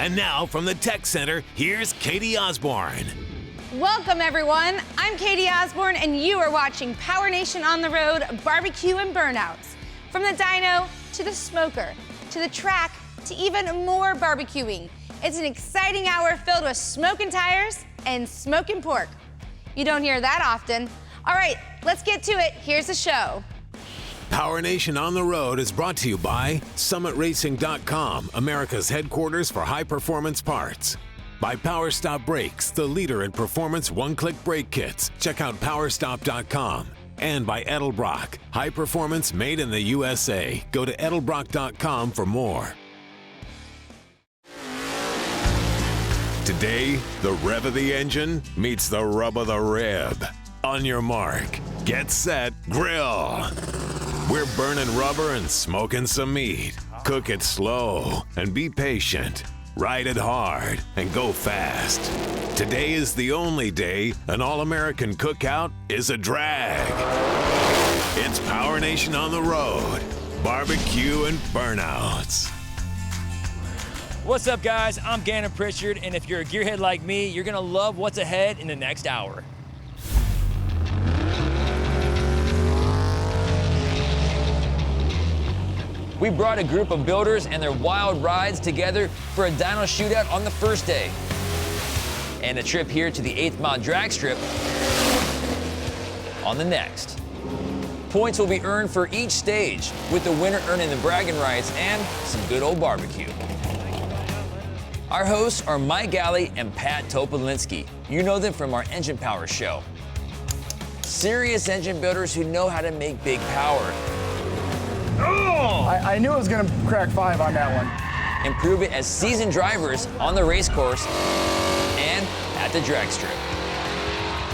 And now from the Tech Center, here's Katie Osborne. Welcome, everyone. I'm Katie Osborne, and you are watching PowerNation on the Road, BBQ and Burnouts. From the dyno to the smoker, to the track, to even more barbecuing. It's an exciting hour filled with smoking tires and smoking pork. You don't hear that often. All right, let's get to it. Here's the show. PowerNation on the Road is brought to you by SummitRacing.com, America's headquarters for high-performance parts. By PowerStop Brakes, the leader in performance one-click brake kits. Check out PowerStop.com. And by Edelbrock, high performance made in the USA. Go to Edelbrock.com for more. Today, the rev of the engine meets the rub of the rib. On your mark, get set, grill. We're burning rubber and smoking some meat. Cook it slow and be patient. Ride it hard and go fast. Today is the only day an all-American cookout is a drag. It's PowerNation on the Road, BBQ and Burnouts. What's up, guys? I'm Gannon Pritchard, and if you're a gearhead like me, you're gonna love what's ahead in the next hour. We brought a group of builders and their wild rides together for a dyno shootout on the first day, and a trip here to the 8th Mile Dragstrip on the next. Points will be earned for each stage, with the winner earning the bragging rights and some good old barbecue. Our hosts are Mike Galley and Pat Topolinski. You know them from our Engine Power show. Serious engine builders who know how to make big power. I knew it was going to crack 5 on that one. And prove it as seasoned drivers on the race course and at the drag strip.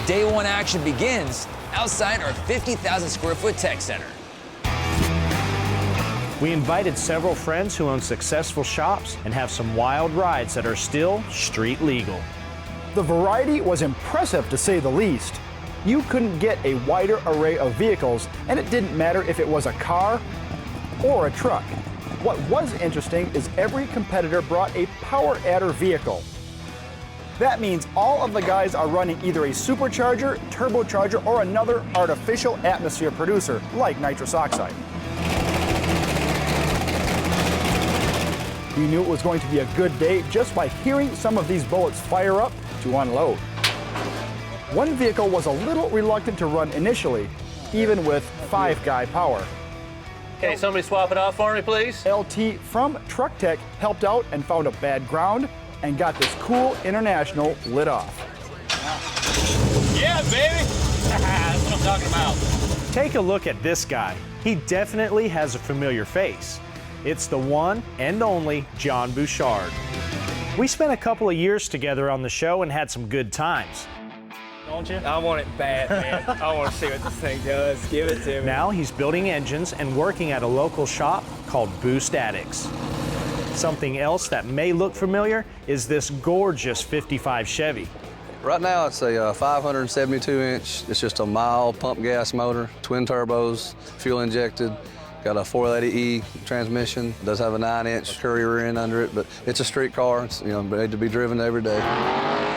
Day one action begins outside our 50,000 square foot tech center. We invited several friends who own successful shops and have some wild rides that are still street legal. The variety was impressive, to say the least. You couldn't get a wider array of vehicles, and it didn't matter if it was a car or a truck. What was interesting is every competitor brought a power adder vehicle. That means all of the guys are running either a supercharger, turbocharger, or another artificial atmosphere producer, like nitrous oxide. You knew it was going to be a good day just by hearing some of these bullets fire up to unload. One vehicle was a little reluctant to run initially, even with 5-guy power. Okay, somebody swap it off for me, please. LT from Truck Tech helped out and found a bad ground and got this cool International lit off. Yeah, baby! That's what I'm talking about. Take a look at this guy. He definitely has a familiar face. It's the one and only John Bouchard. We spent a couple of years together on the show and had some good times. Don't you? I want it bad, man. I want to see what this thing does. Give it to me. Now he's building engines and working at a local shop called Boost Addicts. Something else that may look familiar is this gorgeous 55 Chevy. Right now it's a 572-inch. It's just a mild pump gas motor, twin turbos, fuel injected. Got a 480E transmission. It does have a 9-inch Courier in under it, but it's a street car. It's made to be driven every day.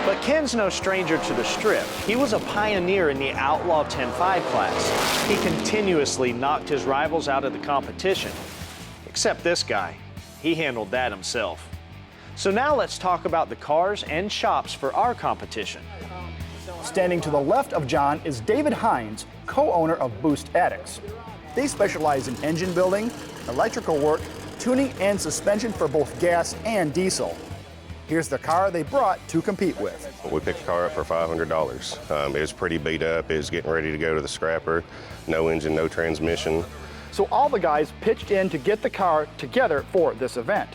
But Ken's no stranger to the strip. He was a pioneer in the Outlaw 10.5 class. He continuously knocked his rivals out of the competition. Except this guy. He handled that himself. So now let's talk about the cars and shops for our competition. Standing to the left of John is David Hines, co-owner of Boost Addicts. They specialize in engine building, electrical work, tuning, and suspension for both gas and diesel. Here's the car they brought to compete with. We picked the car up for $500. It was pretty beat up. It was getting ready to go to the scrapper. No engine, no transmission. So all the guys pitched in to get the car together for this event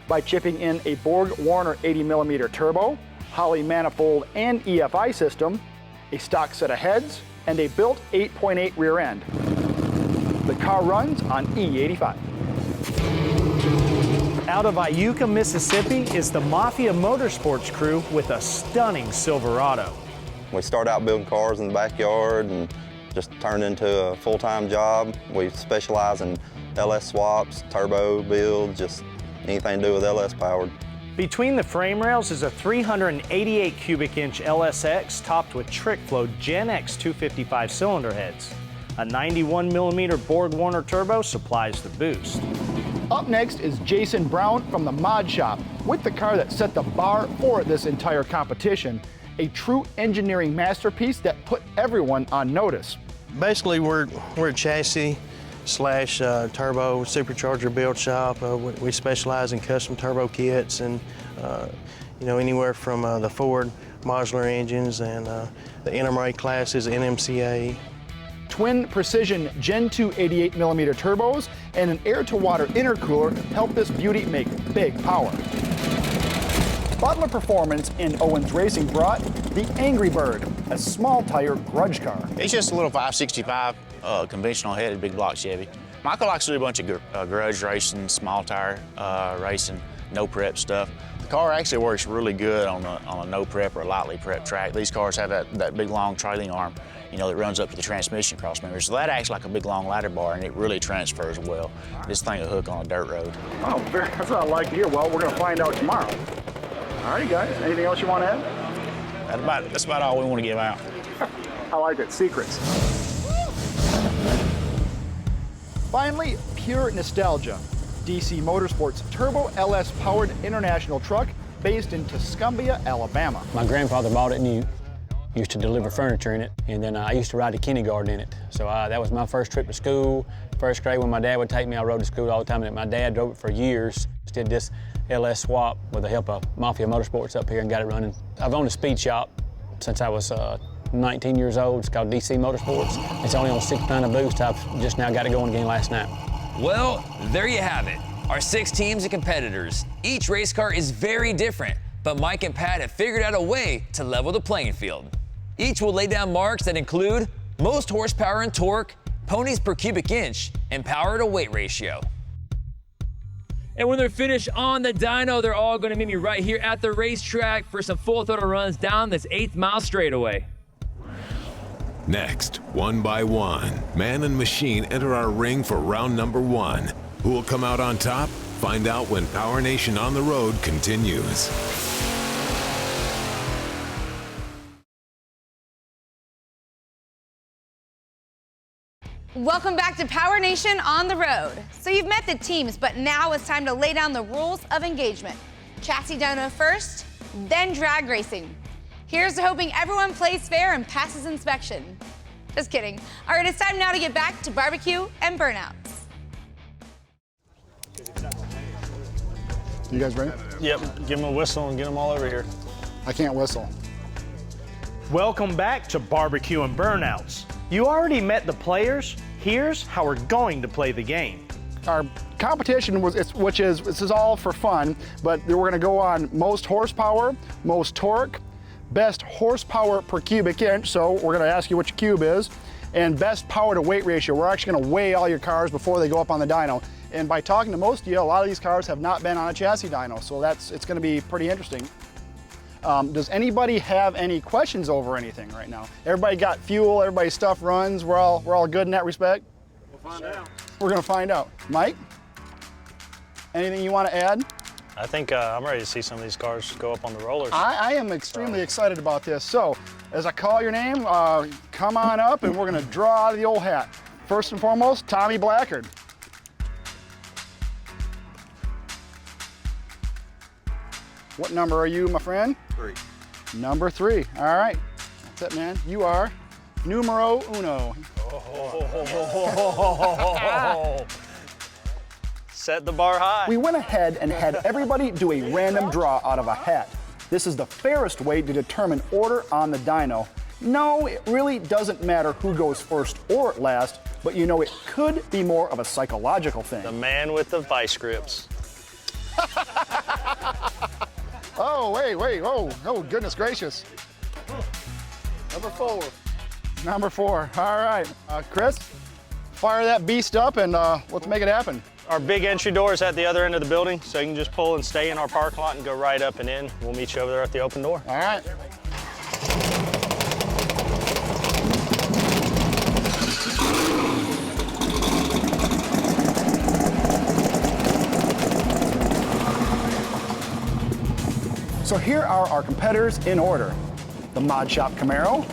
by chipping in a Borg-Warner 80mm turbo, Holley manifold and EFI system, a stock set of heads, and a built 8.8 rear end. The car runs on E85. Out of Iuka, Mississippi is the Mafia Motorsports crew with a stunning Silverado. We started out building cars in the backyard and just turned into a full-time job. We specialize in LS swaps, turbo builds, just anything to do with LS powered. Between the frame rails is a 388 cubic inch LSX topped with trick flow Gen X 255 cylinder heads. A 91 millimeter Borg Warner turbo supplies the boost. Up next is Jason Brown from the Mod Shop with the car that set the bar for this entire competition. A true engineering masterpiece that put everyone on notice. Basically, we're a chassis slash turbo supercharger build shop. We specialize in custom turbo kits and you know, anywhere from the Ford modular engines and the NMRA classes, NMCA. Twin precision Gen 2 88 millimeter turbos and an air-to-water intercooler help this beauty make big power. Butler Performance and Owens Racing brought the Angry Bird, a small tire grudge car. It's just a little 565 conventional headed big block Chevy. Michael likes to do a bunch of grudge racing, small tire racing, no prep stuff. The car actually works really good on a no prep or a lightly prep track. These cars have that big long trailing arm, you know, that runs up to the transmission cross members. So that acts like a big long ladder bar and it really transfers well. This thing will hook on a dirt road. Oh, that's what I like to hear. Well, we're going to find out tomorrow. All right, guys. Anything else you want to add? That's about all we want to give out. I like it. Secrets. Finally, pure nostalgia. DC Motorsports Turbo LS powered international truck based in Tuscumbia, Alabama. My grandfather bought it new. Used to deliver furniture in it, and then I used to ride to kindergarten in it. So that was my first trip to school. First grade, when my dad would take me, I rode to school all the time, and my dad drove it for years. Did this LS swap with the help of Mafia Motorspots up here and got it running. I've owned a speed shop since I was 19 years old. It's called DC Motorsports. It's only on 6 pound of boost. I've just now got it going again last night. Well, there you have it. Our 6 teams of competitors. Each race car is very different, but Mike and Pat have figured out a way to level the playing field. Each will lay down marks that include most horsepower and torque, ponies per cubic inch, and power to weight ratio. And when they're finished on the dyno, they're all going to meet me right here at the racetrack for some full throttle runs down this 8th mile straightaway. Next, one by one, man and machine enter our ring for round number 1. Who will come out on top? Find out when PowerNation on the Road continues. Welcome back to PowerNation on the Road. So you've met the teams, but now it's time to lay down the rules of engagement. Chassis dyno first, then drag racing. Here's to hoping everyone plays fair and passes inspection. Just kidding. All right, it's time now to get back to BBQ and Burnouts. You guys ready? Yep, give them a whistle and get them all over here. I can't whistle. Welcome back to BBQ and Burnouts. You already met the players. Here's how we're going to play the game. Our competition this is all for fun, but we're going to go on most horsepower, most torque, best horsepower per cubic inch, so we're going to ask you what your cube is, and best power to weight ratio. We're actually going to weigh all your cars before they go up on the dyno. And by talking to most of you, a lot of these cars have not been on a chassis dyno, so it's going to be pretty interesting. Does anybody have any questions over anything right now? Everybody got fuel, everybody's stuff runs, we're all good in that respect? We'll find out. We're gonna find out. Mike, anything you want to add? I think I'm ready to see some of these cars go up on the rollers. I am extremely excited about this. So, as I call your name, come on up and we're gonna draw out of the old hat. First and foremost, Tommy Blackard. What number are you, my friend? 3. Number 3. All right. That's it, man. You are numero uno. Set the bar high. We went ahead and had everybody do a random draw out of a hat. This is the fairest way to determine order on the dyno. No, it really doesn't matter who goes first or last, but you know it could be more of a psychological thing. The man with the vice grips. Oh, wait, oh, goodness gracious. Number 4. Number 4, all right. Chris, fire that beast up and let's make it happen. Our big entry door is at the other end of the building, so you can just pull and stay in our park lot and go right up and in. We'll meet you over there at the open door. All right. So here are our competitors in order. The Mod Shop Camaro,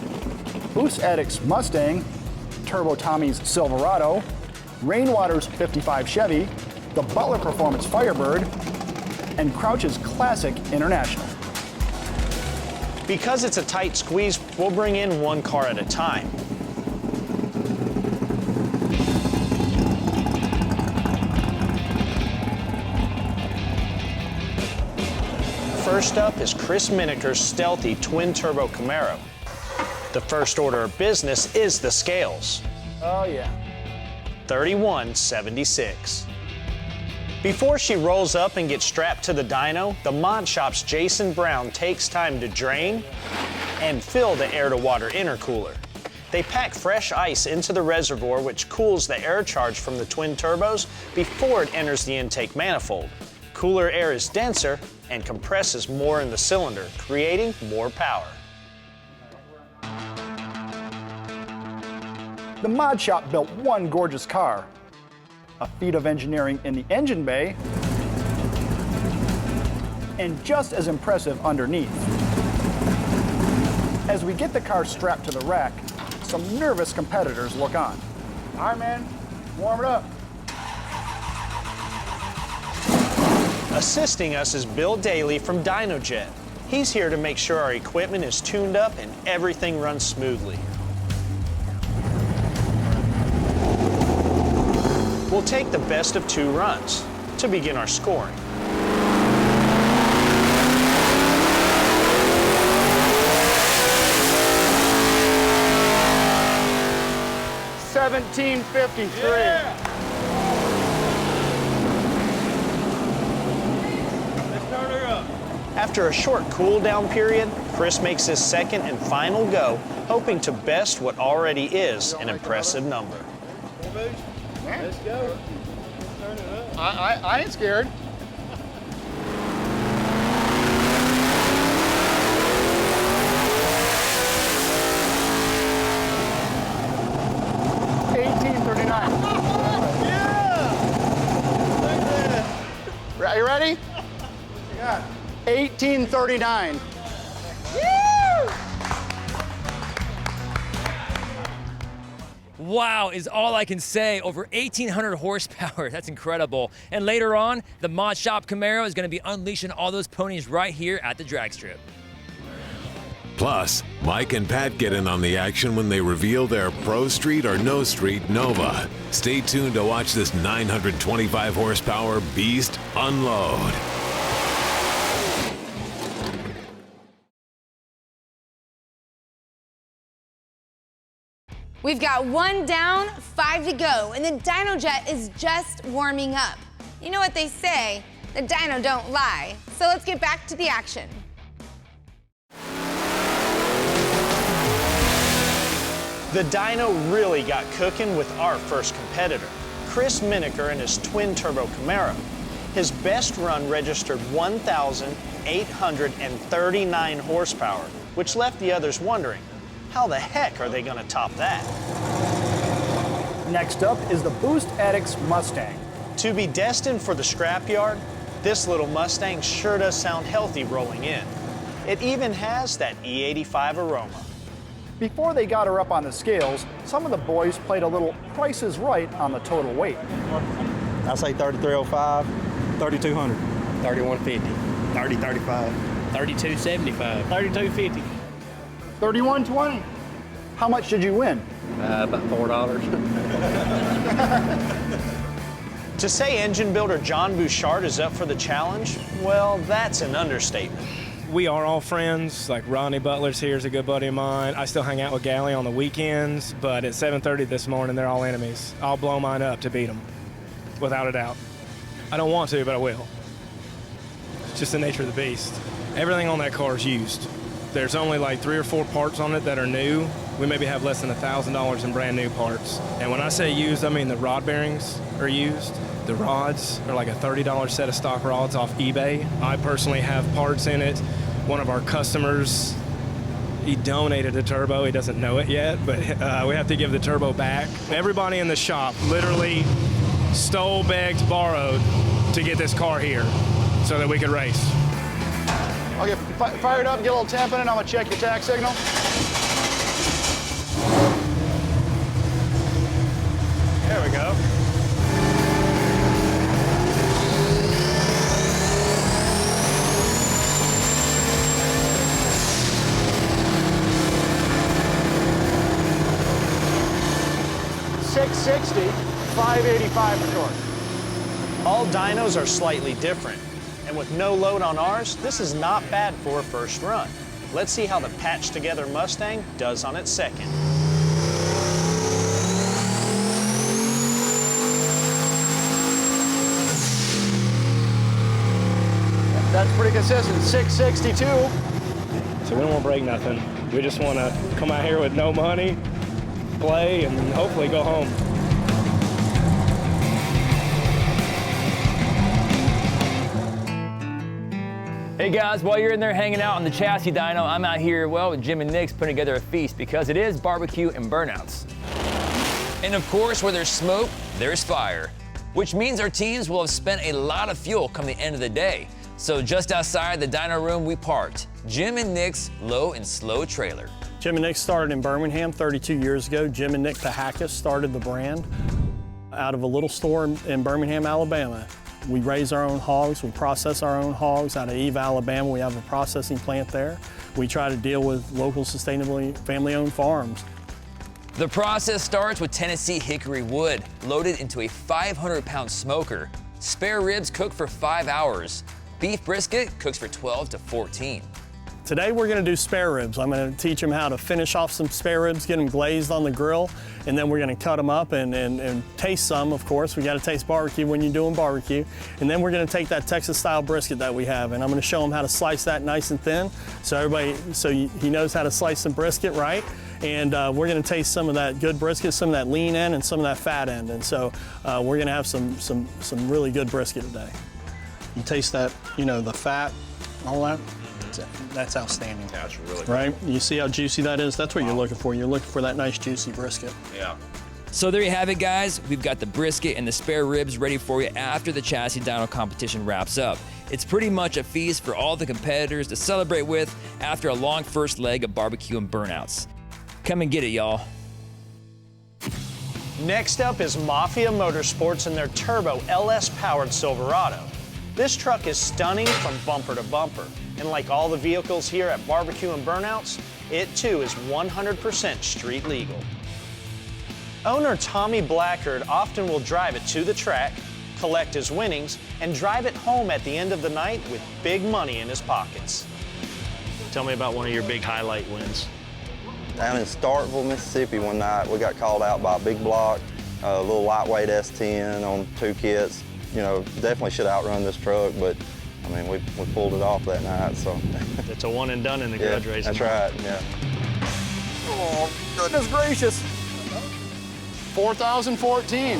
Boost Addicts Mustang, Turbo Tommy's Silverado, Rainwater's 55 Chevy, the Butler Performance Firebird, and Crouch's Classic International. Because it's a tight squeeze, we'll bring in one car at a time. First up is Chris Miniker's stealthy twin-turbo Camaro. The first order of business is the scales. Oh yeah. 3176. Before she rolls up and gets strapped to the dyno, the Mod Shop's Jason Brown takes time to drain and fill the air-to-water intercooler. They pack fresh ice into the reservoir, which cools the air charge from the twin turbos before it enters the intake manifold. Cooler air is denser and compresses more in the cylinder, creating more power. The Mod Shop built one gorgeous car, a feat of engineering in the engine bay, and just as impressive underneath. As we get the car strapped to the rack, some nervous competitors look on. All right, man, warm it up. Assisting us is Bill Daly from DynoJet. He's here to make sure our equipment is tuned up and everything runs smoothly. We'll take the best of two runs to begin our scoring. $17.53. After a short cool down period, Chris makes his second and final go, hoping to best what already is an impressive number. Let's go. I ain't scared. Are you ready? Yeah. 1839. Wow is all I can say. Over 1,800 horsepower. That's incredible. And later on, the Mod Shop Camaro is going to be unleashing all those ponies right here at the Dragstrip. Plus, Mike and Pat get in on the action when they reveal their Pro Street or No Street Nova. Stay tuned to watch this 925 horsepower beast unload. We've got one down, 5 to go, and the DynoJet is just warming up. You know what they say, the dyno don't lie. So let's get back to the action. The dyno really got cooking with our first competitor, Chris Miniker and his twin-turbo Camaro. His best run registered 1,839 horsepower, which left the others wondering, how the heck are they going to top that? Next up is the Boost Addicts Mustang. To be destined for the scrapyard, this little Mustang sure does sound healthy rolling in. It even has that E85 aroma. Before they got her up on the scales, some of the boys played a little Price is Right on the total weight. I say 3305, 3200, 3150, 3035, 3275, 3250. 3120. How much did you win? About $4. To say engine builder John Bouchard is up for the challenge, well, that's an understatement. We are all friends. Like Ronnie Butler's here is a good buddy of mine. I still hang out with Galley on the weekends, but at 7:30 this morning, they're all enemies. I'll blow mine up to beat them, without a doubt. I don't want to, but I will. It's just the nature of the beast. Everything on that car is used. There's only like 3 or 4 parts on it that are new. We maybe have less than $1,000 in brand new parts. And when I say used, I mean the rod bearings are used. The rods are like a $30 set of stock rods off eBay. I personally have parts in it. One of our customers, he donated a turbo. He doesn't know it yet, but we have to give the turbo back. Everybody in the shop literally stole, begged, borrowed to get this car here so that we could race. I'll get fired up, get a little temp in it, I'm gonna check your tack signal. There we go. .660, 585 for torque. All dynos are slightly different, and with no load on ours, this is not bad for a first run. Let's see how the patched together Mustang does on its second. That's pretty consistent, 662. So we don't want to break nothing. We just want to come out here with no money, play, and hopefully go home. Hey guys, while you're in there hanging out on the chassis dyno, I'm out here, well, with Jim and Nick's putting together a feast because it is barbecue and burnouts. And of course, where there's smoke, there's fire, which means our teams will have spent a lot of fuel come the end of the day. So just outside the dyno room, we parked Jim and Nick's low and slow trailer. Jim and Nick started in Birmingham 32 years ago. Jim and Nick Pahakis started the brand out of a little store in Birmingham, Alabama. We raise our own hogs, we process our own hogs out of Eve, Alabama. We have a processing plant there. We try to deal with local, sustainably family-owned farms. The process starts with Tennessee hickory wood, loaded into a 500-pound smoker. Spare ribs cook for 5 hours. Beef brisket cooks for 12 to 14. Today we're going to do spare ribs. I'm going to teach them how to finish off some spare ribs, get them glazed on the grill, and then we're going to cut them up and taste some, of course. We got to taste barbecue when you're doing barbecue. And then we're going to take that Texas-style brisket that we have, and I'm going to show them how to slice that nice and thin, so he knows how to slice some brisket right. And we're going to taste some of that good brisket, some of that lean end, and some of that fat end. And so we're going to have some really good brisket today. You taste that, you know, the fat, all that. That's outstanding. That's really good. Right? You see how juicy that is? That's what you're looking for. You're looking for that nice juicy brisket. Yeah. So there you have it, guys. We've got the brisket and the spare ribs ready for you after the chassis dyno competition wraps up. It's pretty much a feast for all the competitors to celebrate with after a long first leg of barbecue and burnouts. Come and get it, y'all. Next up is Mafia Motorsports and their turbo LS-powered Silverado. This truck is stunning from bumper to bumper. And like all the vehicles here at BBQ and Burnouts, it too is 100% street legal. Owner Tommy Blackard often will drive it to the track, collect his winnings, and drive it home at the end of the night with big money in his pockets. Tell me about one of your big highlight wins. Down in Starkville, Mississippi one night, we got called out by a big block, a little lightweight S10 on 2 kits. You know, definitely should outrun this truck, but I mean, we pulled it off that night, so. It's a one and done in the grudge racing. That's right, yeah. Oh, goodness gracious. 4,014.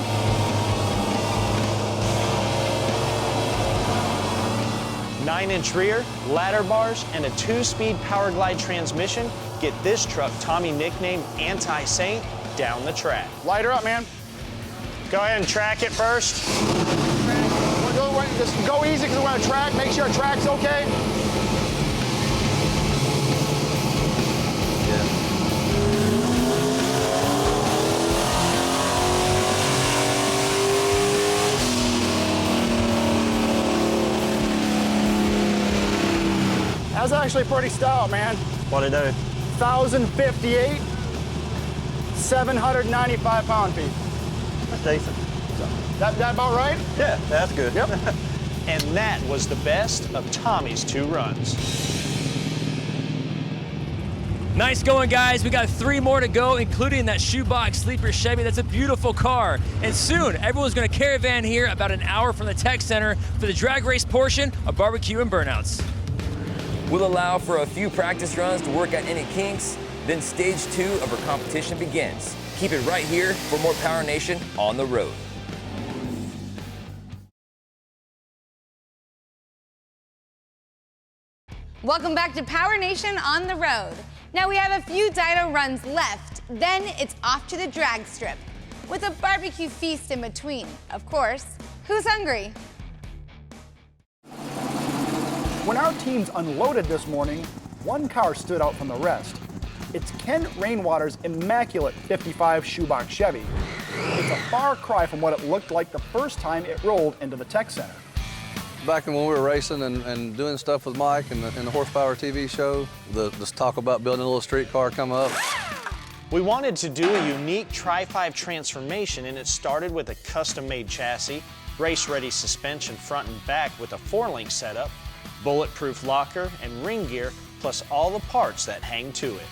Nine-inch rear, ladder bars, and a 2-speed power glide transmission get this truck Tommy nicknamed Anti-Saint down the track. Light her up, man. Go ahead and track it first. Just go easy because we're on a track. Make sure our track's okay. That's actually pretty stout, man. What'd it do? 1,058, 795 pound-feet. That's decent. That about right? Yeah, that's good. Yep. And that was the best of Tommy's 2 runs. Nice going, guys. We got 3 more to go, including that shoebox sleeper Chevy. That's a beautiful car. And soon, everyone's going to caravan here about an hour from the tech center for the drag race portion of Barbecue and Burnouts. We'll allow for a few practice runs to work out any kinks, then stage 2 of our competition begins. Keep it right here for more PowerNation on the road. Welcome back to PowerNation on the road. Now we have a few dyno runs left, then it's off to the drag strip with a barbecue feast in between, of course. Who's hungry? When our our teams unloaded this morning, one car stood out from the rest. It's Ken Rainwater's immaculate 55 shoebox Chevy. It's a far cry from what it looked like the first time it rolled into the tech center. Back when we were racing and doing stuff with Mike and the Horsepower TV show, this talk about building a little street car come up. We wanted to do a unique Tri-5 transformation, and it started with a custom-made chassis, race-ready suspension front and back with a 4-link setup, bulletproof locker and ring gear, plus all the parts that hang to it.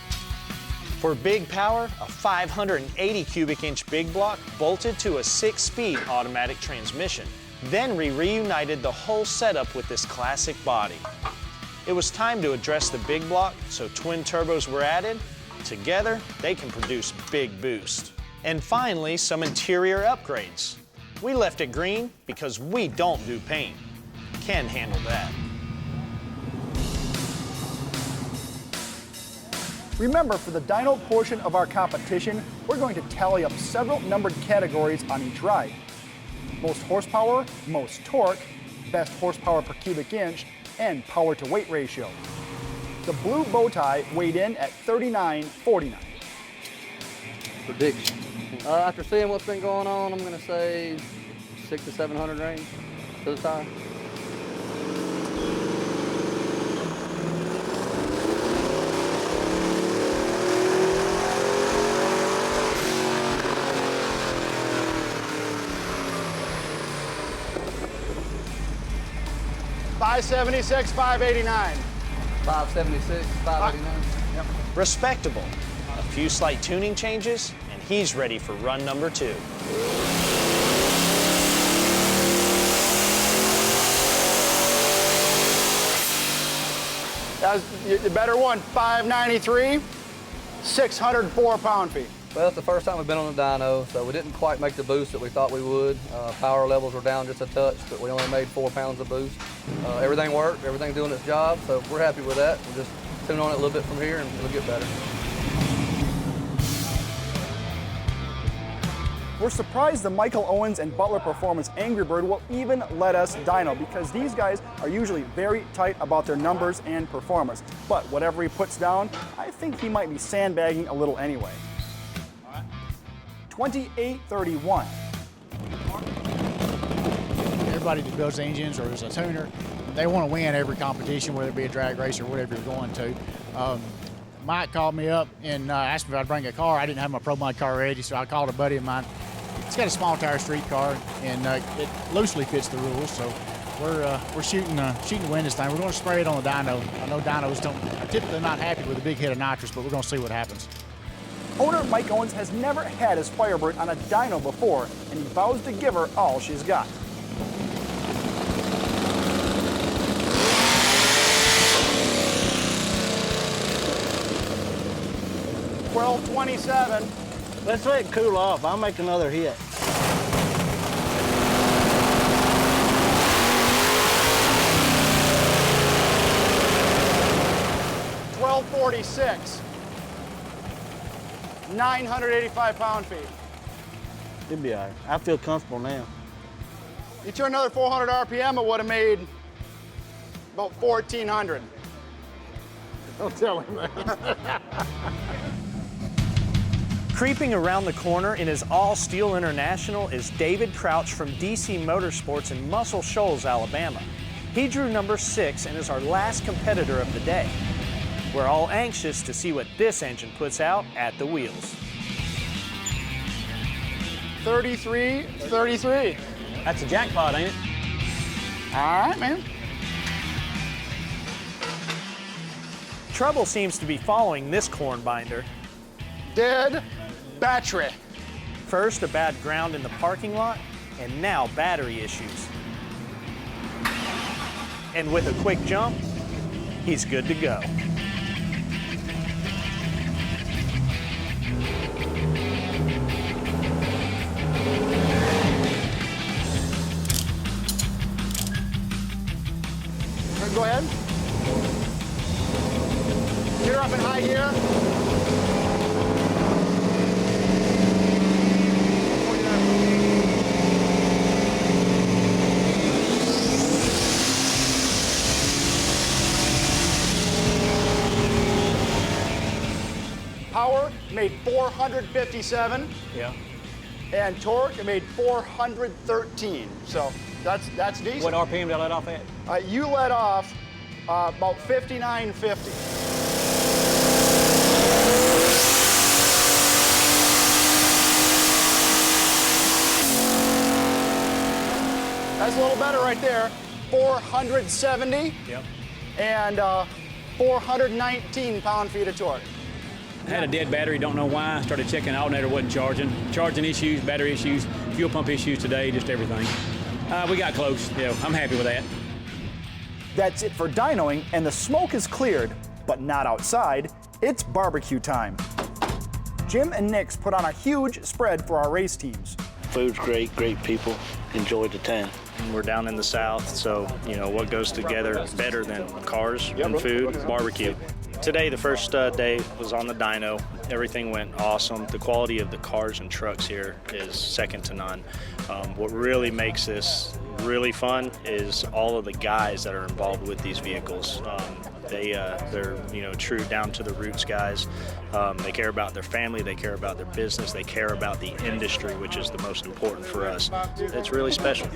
For big power, a 580 cubic inch big block bolted to a 6-speed automatic transmission. Then we reunited the whole setup with this classic body. It was time to address the big block, so twin turbos were added. Together, they can produce big boost. And finally, some interior upgrades. We left it green because we don't do paint. Ken handled that. Remember, for the dyno portion of our competition, we're going to tally up several numbered categories on each ride. Most horsepower, most torque, best horsepower per cubic inch, and power to weight ratio. The blue bow tie weighed in at 39.49. Prediction. After seeing what's been going on, I'm gonna say 600 to 700 range to the tire. $576, $589. 576, 589. Yep. Respectable. A few slight tuning changes, and he's ready for run number 2. That was the better one, 593, 604 pound-feet. Well, it's the first time we've been on the dyno, so we didn't quite make the boost that we thought we would. Power levels were down just a touch, but we only made 4 pounds of boost. Everything worked, everything's doing its job, so we're happy with that. We'll just tune on it a little bit from here and it'll get better. We're surprised the Michael Owens and Butler Performance Angry Bird will even let us dyno, because these guys are usually very tight about their numbers and performance. But whatever he puts down, I think he might be sandbagging a little anyway. 2831. Everybody that builds engines or is a tuner, they want to win every competition, whether it be a drag race or whatever you're going to. Mike called me up and asked me if I'd bring a car. I didn't have my Pro Mod car ready, so I called a buddy of mine. It's got a small tire street car, and it loosely fits the rules, so we're shooting to win this thing. We're going to spray it on the dyno. I know dynos are typically not happy with a big hit of nitrous, but we're going to see what happens. Owner Mike Owens has never had his Firebird on a dyno before, and he vows to give her all she's got. $1227. Let's let it cool off. I'll make another hit. $1246. 985 pound-feet. It'll be all right. I feel comfortable now. You turn another 400 RPM, it would have made about 1,400. Don't tell him that. Creeping around the corner in his all-steel International is David Crouch from DC Motorsports in Muscle Shoals, Alabama. He drew number 6 and is our last competitor of the day. We're all anxious to see what this engine puts out at the wheels. 33. That's a jackpot, ain't it? All right, man. Trouble seems to be following this corn binder. Dead battery. First, a bad ground in the parking lot, and now battery issues. And with a quick jump, he's good to go. Go ahead. Gear up in high gear. made 457. Yeah. And torque, it made 413. So that's decent. What RPM did I let off at? You let off about 5950. That's a little better right there. 470. Yep. And 419 pound-feet of torque. I had a dead battery, don't know why. Started checking, alternator wasn't charging. Charging issues, battery issues, fuel pump issues today, just everything. We got close, I'm happy with that. That's it for dynoing, and the smoke is cleared, but not outside. It's barbecue time. Jim and Nick's put on a huge spread for our race teams. Food's great, great people. Enjoyed the time. We're down in the South, so, you know, what goes together better than cars and food? Barbecue. Today, the first day was on the dyno. Everything went awesome. The quality of the cars and trucks here is second to none. What really makes this really fun is all of the guys that are involved with these vehicles. They're true down to the roots guys. They care about their family, they care about their business, they care about the industry, which is the most important for us. It's really special.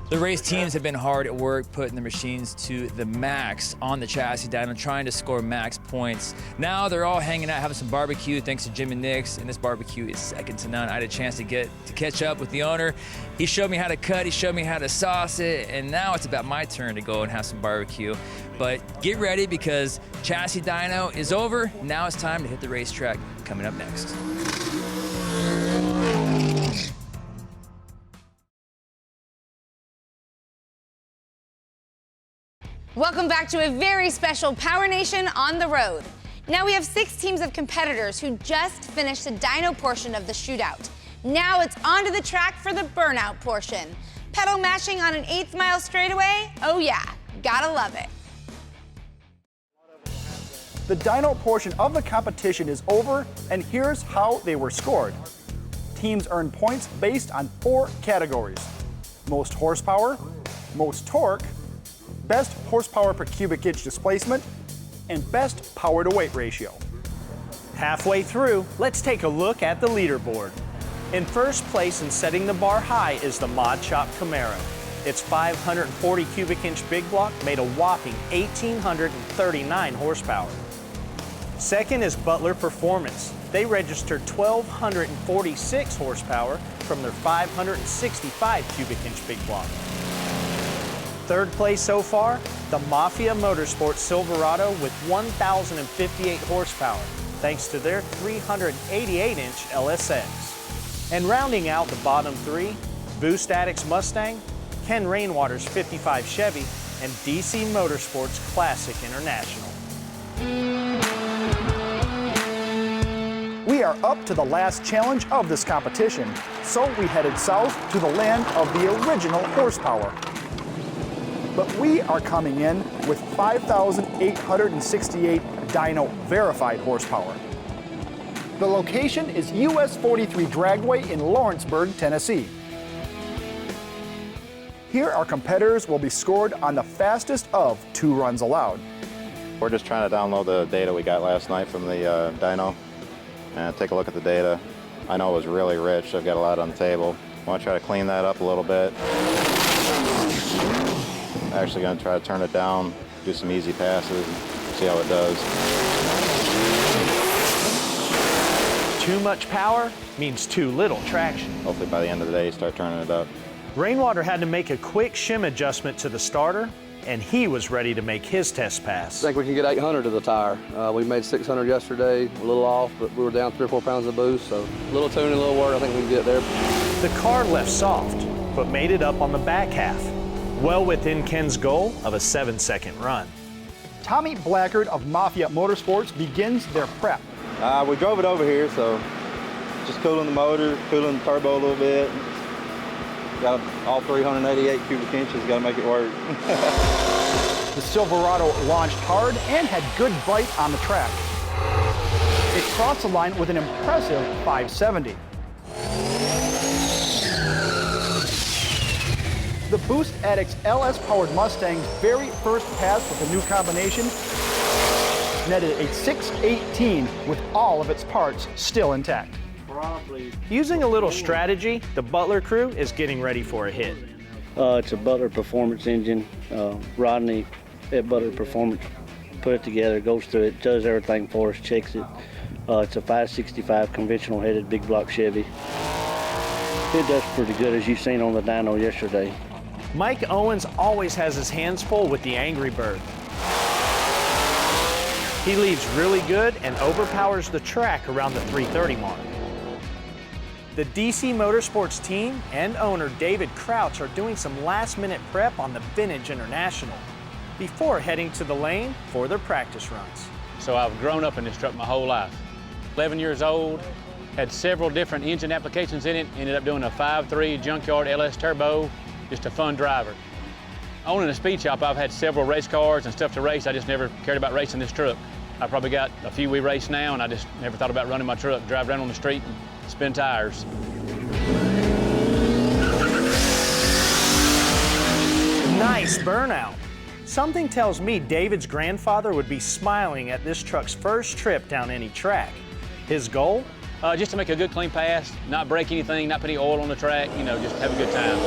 The race teams have been hard at work putting the machines to the max on the chassis dyno, trying to score max points. Now they're all hanging out, having some barbecue thanks to Jim and Nick's, and this barbecue is second to none. I had a chance to catch up with the owner. He showed me how to cut, he showed me how to sauce it, and now it's about my turn to go and have some barbecue. But get ready because chassis dyno is over. Now it's time to hit the racetrack. Coming up next. Welcome back to a very special PowerNation on the road. Now we have 6 teams of competitors who just finished the dyno portion of the shootout. Now it's onto the track for the burnout portion. Pedal mashing on an 1/8 mile straightaway? Oh yeah, gotta love it. The dyno portion of the competition is over, and here's how they were scored. Teams earned points based on 4 categories: most horsepower, most torque, best horsepower per cubic inch displacement, and best power to weight ratio. Halfway through, let's take a look at the leaderboard. In first place and setting the bar high is the Mod Shop Camaro. Its 540 cubic inch big block made a whopping 1,839 horsepower. Second is Butler Performance. They registered 1,246 horsepower from their 565 cubic inch big block. Third place so far, the Mafia Motorspots Silverado with 1,058 horsepower, thanks to their 388 inch LSX. And rounding out the bottom 3, Boost Addicts Mustang, Ken Rainwater's 55 Chevy, and DC Motorsports Classic International. We are up to the last challenge of this competition, so we headed south to the land of the original horsepower. But we are coming in with 5,868 dyno verified horsepower. The location is US 43 Dragway in Lawrenceburg, Tennessee. Here our competitors will be scored on the fastest of 2 runs allowed. We're just trying to download the data we got last night from the dyno and take a look at the data. I know it was really rich. I've got a lot on the table. I want to try to clean that up a little bit. I'm actually going to try to turn it down, do some easy passes, and see how it does. Too much power means too little traction. Hopefully by the end of the day, start turning it up. Rainwater had to make a quick shim adjustment to the starter, and he was ready to make his test pass. I think we can get 800 to the tire. We made 600 yesterday, a little off, but we were down 3 or 4 pounds of boost, so a little tuning, a little work, I think we can get there. The car left soft, but made it up on the back half, well within Ken's goal of a 7-second run. Tommy Blackard of Mafia Motorsports begins their prep. We drove it over here, so just cooling the motor, cooling the turbo a little bit. Got all 388 cubic inches, got to make it work. The Silverado launched hard and had good bite on the track. It crossed the line with an impressive 570. The Boost Addicts LS-powered Mustang's very first pass with the new combination netted a 618 with all of its parts still intact. Using a little strategy, the Butler crew is getting ready for a hit. It's a Butler performance engine. Rodney at Butler Performance put it together, goes through it, does everything for us, checks it. It's a 565 conventional headed big block Chevy. It does pretty good, as you've seen on the dyno yesterday. Mike Owens always has his hands full with the Angry Bird. He leaves really good and overpowers the track around the 330 mark. The DC Motorsports team and owner David Crouch are doing some last-minute prep on the Vintage International before heading to the lane for their practice runs. So I've grown up in this truck my whole life. 11 years old, had several different engine applications in it, ended up doing a 5.3 junkyard LS turbo, just a fun driver. Owning a speed shop, I've had several race cars and stuff to race. I just never cared about racing this truck. I probably got a few we race now, and I just never thought about running my truck, drive around on the street and spin tires. Nice burnout. Something tells me David's grandfather would be smiling at this truck's first trip down any track. His goal? Just to make a good clean pass, not break anything, not put any oil on the track, you know, just have a good time.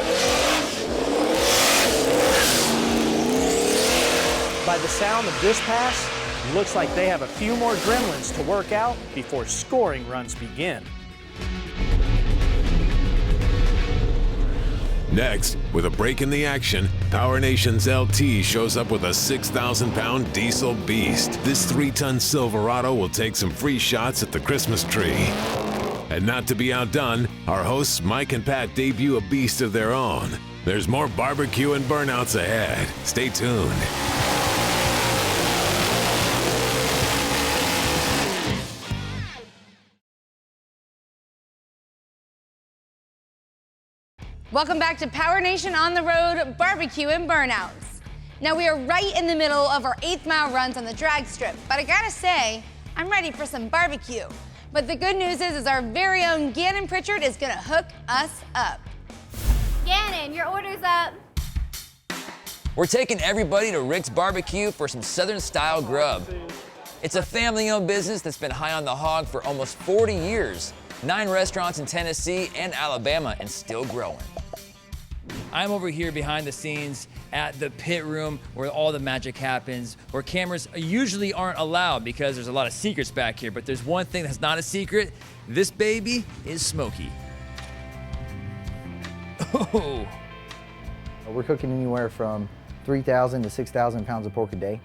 By the sound of this pass, looks like they have a few more gremlins to work out before scoring runs begin. Next, with a break in the action, PowerNation's LT shows up with a 6,000-pound diesel beast. This 3-ton Silverado will take some free shots at the Christmas tree. And not to be outdone, our hosts Mike and Pat debut a beast of their own. There's more barbecue and burnouts ahead. Stay tuned. Welcome back to PowerNation on the Road, Barbecue and Burnouts. Now we are right in the middle of our 8th mile runs on the Dragstrip, but I gotta say, I'm ready for some barbecue. But the good news is our very own Gannon Pritchard is gonna hook us up. Gannon, your order's up. We're taking everybody to Rick's Barbecue for some Southern-style grub. It's a family-owned business that's been high on the hog for almost 40 years. 9 restaurants in Tennessee and Alabama, and still growing. I'm over here behind the scenes at the pit room where all the magic happens, where cameras usually aren't allowed because there's a lot of secrets back here, but there's one thing that's not a secret. This baby is smoky. Oh. We're cooking anywhere from 3,000 to 6,000 pounds of pork a day.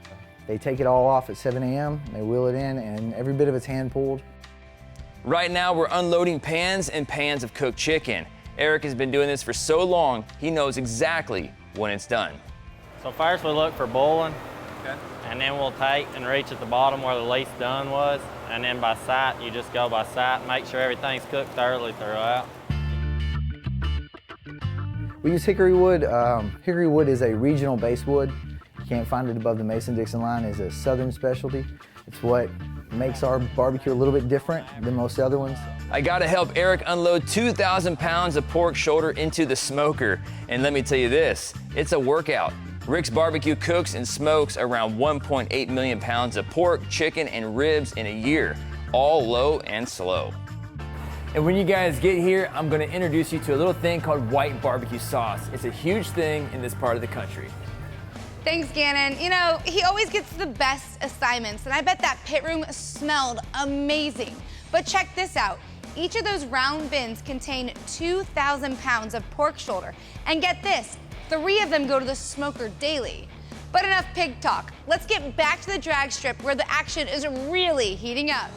They take it all off at 7 a.m., they wheel it in, and every bit of it's hand pulled. Right now, we're unloading pans and pans of cooked chicken. Eric has been doing this for so long, he knows exactly when it's done. So first we look for boiling, and then we'll take and reach at the bottom where the least done was, and then by sight, you just go by sight, make sure everything's cooked thoroughly throughout. We use hickory wood. Hickory wood is a regional base wood. You can't find it above the Mason-Dixon line. It's a southern specialty. It's what makes our barbecue a little bit different than most other ones. I gotta help Eric unload 2,000 pounds of pork shoulder into the smoker. And let me tell you this, it's a workout. Rick's Barbecue cooks and smokes around 1.8 million pounds of pork, chicken, and ribs in a year, all low and slow. And when you guys get here, I'm gonna introduce you to a little thing called white barbecue sauce. It's a huge thing in this part of the country. Thanks, Gannon. You know, he always gets the best assignments, and I bet that pit room smelled amazing. But check this out. Each of those round bins contain 2,000 pounds of pork shoulder. And get this, 3 of them go to the smoker daily. But enough pig talk. Let's get back to the drag strip where the action is really heating up.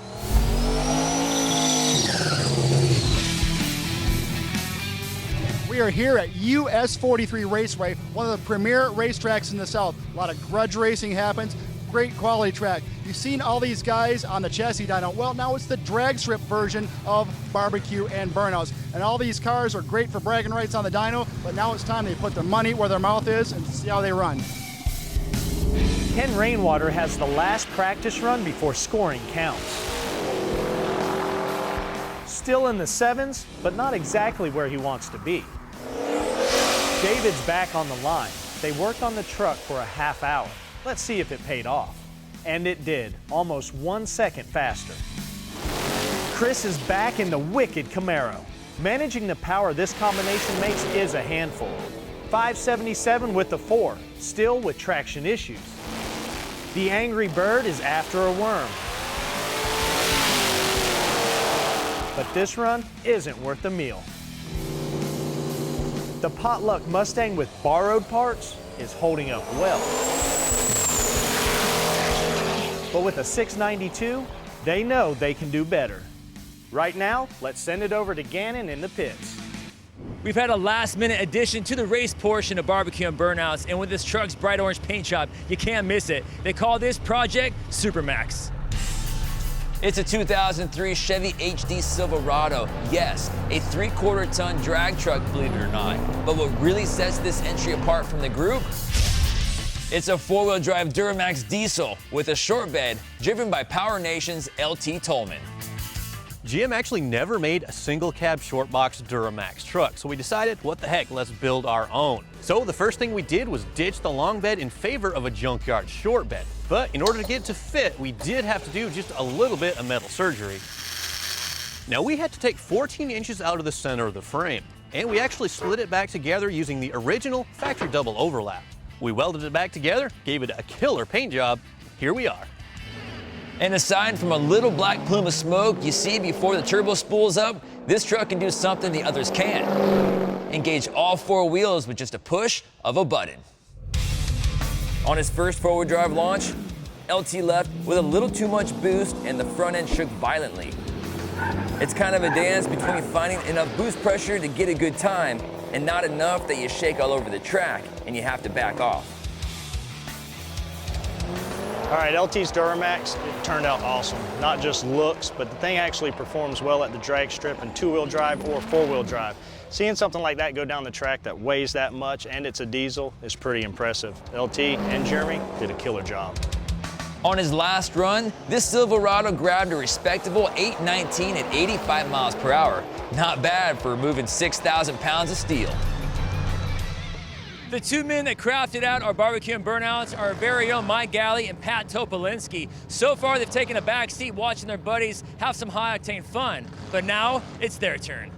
We are here at US 43 Raceway, one of the premier racetracks in the South. A lot of grudge racing happens, great quality track. You've seen all these guys on the chassis dyno. Well, now it's the drag strip version of Barbecue and Burnouts. And all these cars are great for bragging rights on the dyno, but now it's time they put their money where their mouth is and see how they run. Ken Rainwater has the last practice run before scoring counts. Still in the 7s, but not exactly where he wants to be. David's back on the line. They worked on the truck for a half hour. Let's see if it paid off. And it did, almost 1 second faster. Chris is back in the wicked Camaro. Managing the power this combination makes is a handful. 577 with the 4, still with traction issues. The Angry Bird is after a worm. But this run isn't worth the meal. The Potluck Mustang with borrowed parts is holding up well. But with a 692, they know they can do better. Right now, let's send it over to Gannon in the pits. We've had a last-minute addition to the race portion of BBQ and Burnouts, and with this truck's bright orange paint job, you can't miss it. They call this project Supermax. It's a 2003 Chevy HD Silverado. Yes, a 3/4 ton drag truck, believe it or not. But what really sets this entry apart from the group? It's a 4-wheel drive Duramax diesel with a short bed driven by PowerNation's LT Tolman. GM actually never made a single cab short box Duramax truck, so we decided, what the heck, let's build our own. So the first thing we did was ditch the long bed in favor of a junkyard short bed. But in order to get it to fit, we did have to do just a little bit of metal surgery. Now we had to take 14 inches out of the center of the frame, and we actually slid it back together using the original factory double overlap. We welded it back together, gave it a killer paint job. Here we are. And aside from a little black plume of smoke you see before the turbo spools up, this truck can do something the others can't. Engage all 4 wheels with just a push of a button. On his first 4-wheel drive launch, LT left with a little too much boost and the front end shook violently. It's kind of a dance between finding enough boost pressure to get a good time and not enough that you shake all over the track and you have to back off. All right, LT's Duramax, it turned out awesome. Not just looks, but the thing actually performs well at the drag strip in 2-wheel drive or 4-wheel drive. Seeing something like that go down the track that weighs that much and it's a diesel is pretty impressive. LT and Jeremy did a killer job. On his last run, this Silverado grabbed a respectable 819 at 85 miles per hour. Not bad for moving 6,000 pounds of steel. The 2 men that crafted out our BBQ and Burnouts are our very own Mike Galley and Pat Topolinski. So far, they've taken a back seat watching their buddies have some high-octane fun, but now it's their turn.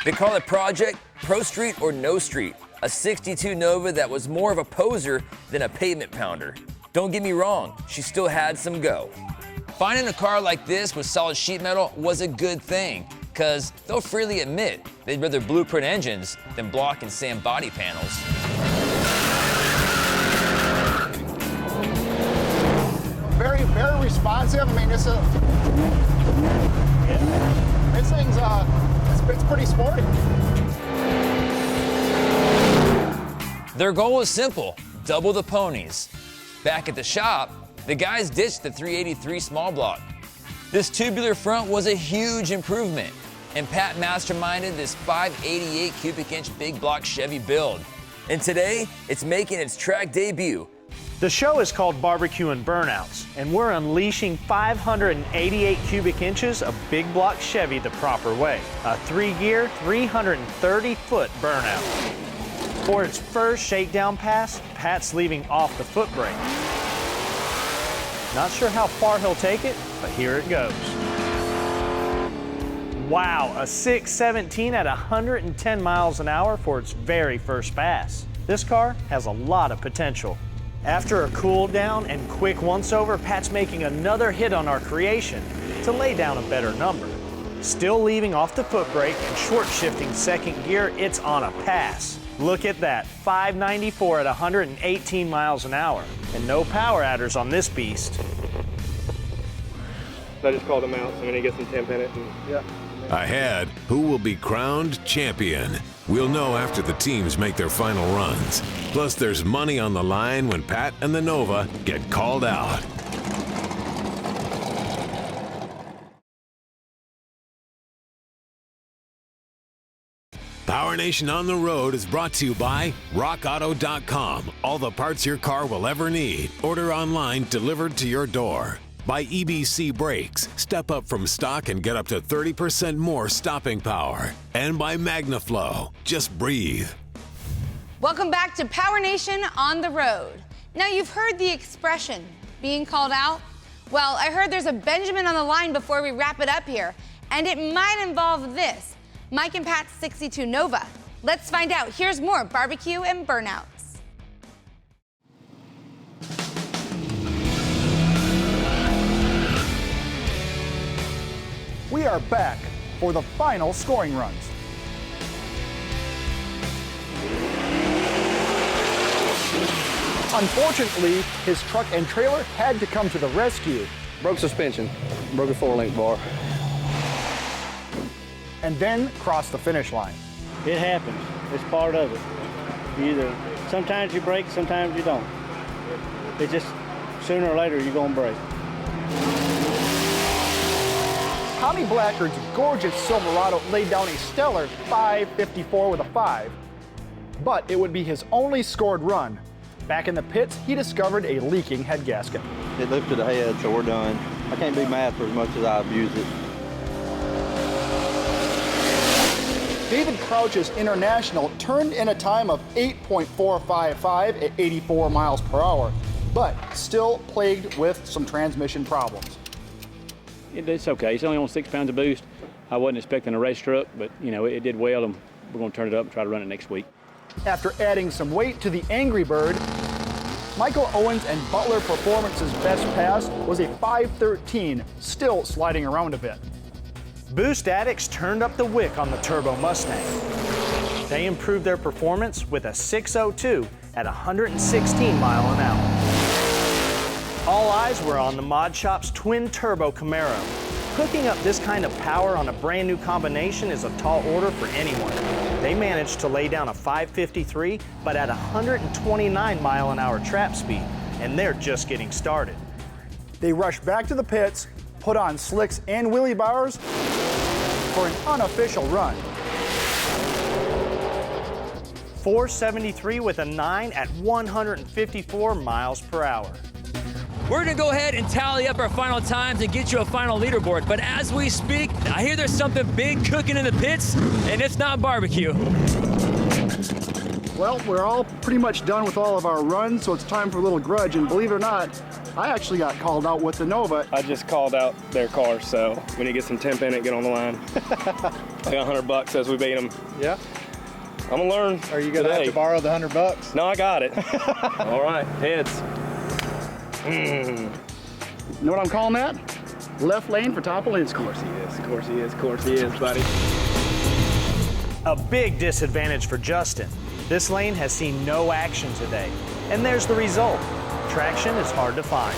They call it Project Pro Street or No Street, a 62 Nova that was more of a poser than a pavement pounder. Don't get me wrong, she still had some go. Finding a car like this with solid sheet metal was a good thing, because they'll freely admit they'd rather blueprint engines than block and sand body panels. Very, very responsive. I mean, this thing's it's pretty sporty. Their goal was simple: double the ponies. Back at the shop, the guys ditched the 383 small block. This tubular front was a huge improvement, and Pat masterminded this 588 cubic inch big block Chevy build. And today, it's making its track debut. The show is called BBQ and Burnouts, and we're unleashing 588 cubic inches of big block Chevy the proper way. A 3-gear, 330-foot burnout. For its first shakedown pass, Pat's leaving off the foot brake. Not sure how far he'll take it, but here it goes. Wow, a 617 at 110 miles an hour for its very first pass. This car has a lot of potential. After a cool down and quick once-over, Pat's making another hit on our creation to lay down a better number. Still leaving off the foot brake and short shifting second gear, it's on a pass. Look at that, 594 at 118 miles an hour. And no power adders on this beast. I just called him out, so I'm gonna get some temp in it. And, yeah. Ahead, who will be crowned champion? We'll know after the teams make their final runs. Plus, there's money on the line when Pat and the Nova get called out. PowerNation on the Road is brought to you by RockAuto.com. All the parts your car will ever need. Order online, delivered to your door. By EBC Brakes. Step up from stock and get up to 30% more stopping power. And by MagnaFlow. Just breathe. Welcome back to PowerNation on the Road. Now, you've heard the expression, being called out? Well, I heard there's a Benjamin on the line before we wrap it up here, and it might involve this, Mike and Pat's 62 Nova. Let's find out. Here's more Barbecue and Burnouts. We are back for the final scoring runs. Unfortunately, his truck and trailer had to come to the rescue. Broke suspension, broke a 4-link bar. And then crossed the finish line. It happens. It's part of it. Sometimes you break, sometimes you don't. It just, sooner or later, you're gonna break. Tommy Blackard's gorgeous Silverado laid down a stellar 5.54 with a 5, but it would be his only scored run. Back in the pits, he discovered a leaking head gasket. It lifted the head, so we're done. I can't do math for as much as I abuse it. David Crouch's International turned in a time of 8.455 at 84 miles per hour, but still plagued with some transmission problems. It's okay. It's only on 6 pounds of boost. I wasn't expecting a race truck, but it did well, and we're going to turn it up and try to run it next week. After adding some weight to the Angry Bird, Michael Owens and Butler Performance's best pass was a 5.13, still sliding around a bit. Boost Addicts turned up the wick on the Turbo Mustang. They improved their performance with a 6.02 at 116 mile an hour. All eyes were on the Mod Shop's twin turbo Camaro. Hooking up this kind of power on a brand new combination is a tall order for anyone. They managed to lay down a 5.53, but at 129 mile an hour trap speed, and they're just getting started. They rushed back to the pits, put on slicks and wheelie bars for an unofficial run. 473 with a 9 at 154 miles per hour. We're gonna go ahead and tally up our final times and get you a final leaderboard. But as we speak, I hear there's something big cooking in the pits, and it's not barbecue. Well, we're all pretty much done with all of our runs, so it's time for a little grudge. And believe it or not, I actually got called out with the Nova. I just called out their car, so we need to get some temp in it, get on the line. I got $100 as we beat them. Yeah? I'm gonna learn. Are you gonna have to borrow the $100? No, I got it. All right, heads. You know what I'm calling that? Left lane for Topolinski. Of course he is, of course he is, of course he is, buddy. A big disadvantage for Justin. This lane has seen no action today, and there's the result. Traction is hard to find.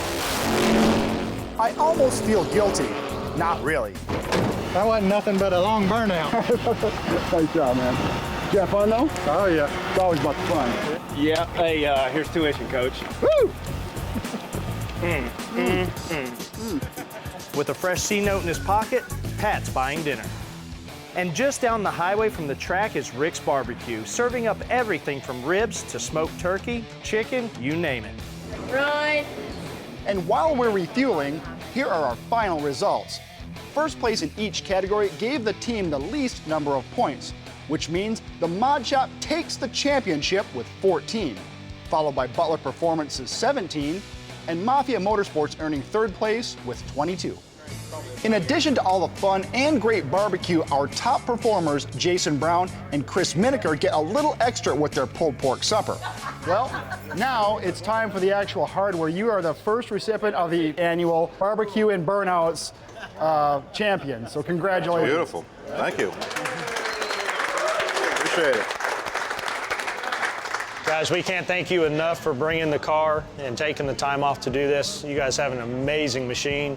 I almost feel guilty. Not really. That wasn't nothing but a long burnout. Nice job, man. Did you have fun though? Oh yeah, it's always about the fun. Yeah, hey, here's tuition, coach. Woo! With a fresh C-note in his pocket, Pat's buying dinner. And just down the highway from the track is Rick's Barbecue, serving up everything from ribs to smoked turkey, chicken, you name it. Run. And while we're refueling, here are our final results. First place in each category gave the team the least number of points, which means the Mod Shop takes the championship with 14, followed by Butler Performance's 17, and Mafia Motorsports earning third place with 22. In addition to all the fun and great barbecue, our top performers, Jason Brown and Chris Miniker, get a little extra with their pulled pork supper. Well, now it's time for the actual hardware. You are the first recipient of the annual BBQ And Burnouts champion, so congratulations. Beautiful. Thank you. Appreciate it. Guys, we can't thank you enough for bringing the car and taking the time off to do this. You guys have an amazing machine,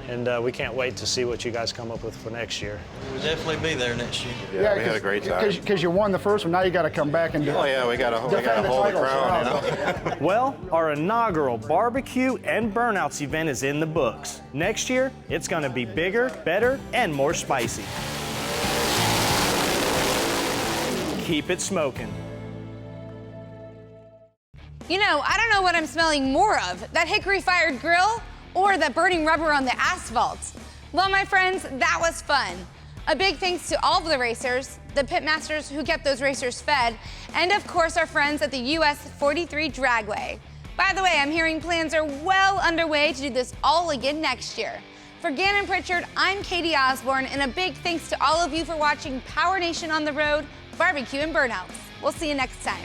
and we can't wait to see what you guys come up with for next year. We'll definitely be there next year. Yeah, we had a great time. Because you won the first one, now you got to come back and do it. Oh yeah, we got to hold the crown, you know? Well, our inaugural Barbecue and Burnouts event is in the books. Next year, it's going to be bigger, better, and more spicy. Keep it smoking. You know, I don't know what I'm smelling more of, that hickory-fired grill or that burning rubber on the asphalt. Well, my friends, that was fun. A big thanks to all of the racers, the pitmasters who kept those racers fed, and of course our friends at the US 43 Dragway. By the way, I'm hearing plans are well underway to do this all again next year. For Gannon Pritchard, I'm Katie Osborne, and a big thanks to all of you for watching PowerNation on the Road, BBQ and Burnouts. We'll see you next time.